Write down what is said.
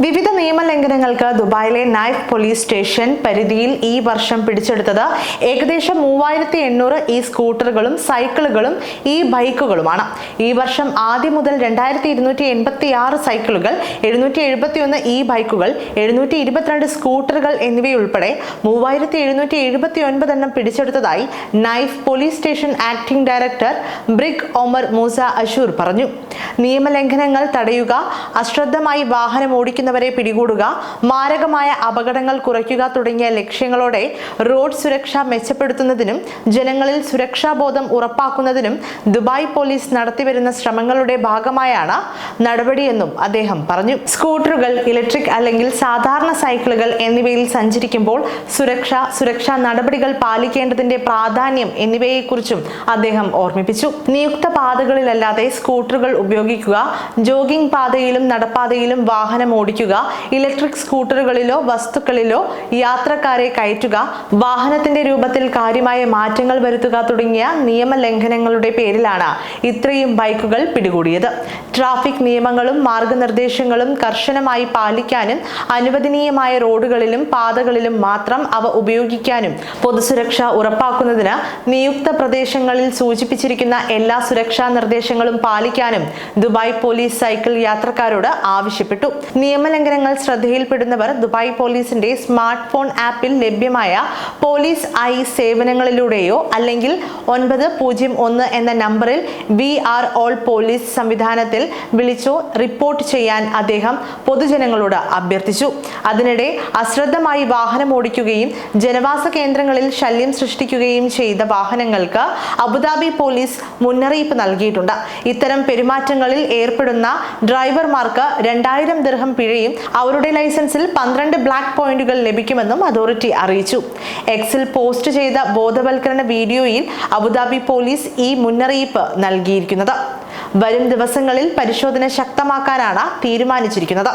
വിവിധ നിയമലംഘനങ്ങൾക്ക് ദുബായിലെ knife police station പരിധിയിൽ ഈ വർഷം പിടിച്ചെടുത്തത് ഏകദേശം 3800 ഈ സ്കൂട്ടറുകളും സൈക്കിളുകളും ഈ ബൈക്കുകളുമാണ്. ഈ വർഷം ആദ്യം മുതൽ 2286 സൈക്കിളുകൾ, 771 ഈ ബൈക്കുകൾ, 722 സ്കൂട്ടറുകൾ എന്നിവയുൾപ്പെടെ 3779 എണ്ണം പിടിച്ചെടുത്തതായി Naif police station acting director Brig Omar Musa Ashour പറഞ്ഞു. നിയമലംഘനങ്ങൾ തടയുക, അശ്രദ്ധമായി വാഹനം ഓടിക്കുന്നവരെ പിടികൂടുക, മാരകമായ അപകടങ്ങൾ കുറയ്ക്കുക തുടങ്ങിയ ലക്ഷ്യങ്ങളോടെ റോഡ് സുരക്ഷ മെച്ചപ്പെടുത്തുന്നതിനും ജനങ്ങളിൽ സുരക്ഷാബോധം ഉറപ്പാക്കുന്നതിനും ദുബായ് പോലീസ് നടത്തിവരുന്ന ശ്രമങ്ങളുടെ ഭാഗമായാണ് നടപടിയെന്നും അദ്ദേഹം പറഞ്ഞു. സ്കൂട്ടറുകൾ, ഇലക്ട്രിക് അല്ലെങ്കിൽ സാധാരണ സൈക്കിളുകൾ എന്നിവയിൽ സഞ്ചരിക്കുമ്പോൾ സുരക്ഷാ നടപടികൾ പാലിക്കേണ്ടതിന്റെ പ്രാധാന്യം എന്നിവയെക്കുറിച്ചും അദ്ദേഹം ഓർമ്മിപ്പിച്ചു. നിയുക്ത പാതകളിലല്ലാതെ സ്കൂട്ടറുകൾ ഉപയോഗിക്കുക, ജോഗിംഗ് പാതയിലും നടപ്പാതയിലും വാഹനം ഓടിക്കുക, ഇലക്ട്രിക് സ്കൂട്ടറുകളിലോ വസ്തുക്കളിലോ യാത്രക്കാരെ കയറ്റുക, വാഹനത്തിന്റെ രൂപത്തിൽ കാര്യമായ മാറ്റങ്ങൾ വരുത്തുക തുടങ്ങിയ നിയമലംഘനങ്ങളുടെ പേരിലാണ് ഇത്രയും ബൈക്കുകൾ പിടികൂടിയത്. ട്രാഫിക് നിയമങ്ങളും മാർഗനിർദ്ദേശങ്ങളും കർശനമായി പാലിക്കാനും അനുവദനീയമായ റോഡുകളിലും പാതകളിലും മാത്രം അവ ഉപയോഗിക്കാനും പൊതുസുരക്ഷ ഉറപ്പാക്കുന്നതിന് നിയുക്ത പ്രദേശങ്ങളിൽ സൂചിപ്പിച്ചിരിക്കുന്ന എല്ലാ സുരക്ഷാ നിർദ്ദേശങ്ങളും പാലിക്കാനും ദുബായ് പോലീസ് സൈക്കിൾ യാത്രക്കാരോട് ആവശ്യപ്പെട്ടു. നിയമലംഘനങ്ങൾ ശ്രദ്ധയിൽപ്പെടുന്നവർ ദുബായ് പോലീസിന്റെ സ്മാർട്ട് ഫോൺ ആപ്പിൽ ലഭ്യമായ പോലീസ് ഐ സേവനങ്ങളിലൂടെയോ അല്ലെങ്കിൽ 901 എന്ന നമ്പറിൽ VR ഓൾ പോലീസ് സംവിധാനത്തിൽ വിളിച്ചോ റിപ്പോർട്ട് ചെയ്യാൻ അദ്ദേഹം പൊതുജനങ്ങളോട് അഭ്യർത്ഥിച്ചു. അതിനിടെ അശ്രദ്ധമായി വാഹനം ഓടിക്കുകയും ജനവാസ കേന്ദ്രങ്ങളിൽ ശല്യം സൃഷ്ടിക്കുകയും ചെയ്ത വാഹനങ്ങൾക്ക് അബുദാബി പോലീസ് മുന്നറിയിപ്പ് നൽകിയിട്ടുണ്ട്. ഇത്തരം പെരുമാറ്റങ്ങളിൽ ഏർപ്പെടുന്ന ഡ്രൈവർമാർക്ക് 2000 ദിർഹം പിഴയും അവരുടെ ലൈസൻസിൽ 12 ബ്ലാക്ക് പോയിന്റുകൾ ലഭിക്കുമെന്നും അതോറിറ്റി അറിയിച്ചു. എക്സിൽ പോസ്റ്റ് ചെയ്ത ബോധവൽക്കരണ വീഡിയോയിൽ അബുദാബി പോലീസ് ഈ മുന്നറിയിപ്പ് നൽകിയിരിക്കുന്നത്. വരും ദിവസങ്ങളിൽ പരിശോധന ശക്തമാക്കാനാണ് തീരുമാനിച്ചിരിക്കുന്നത്.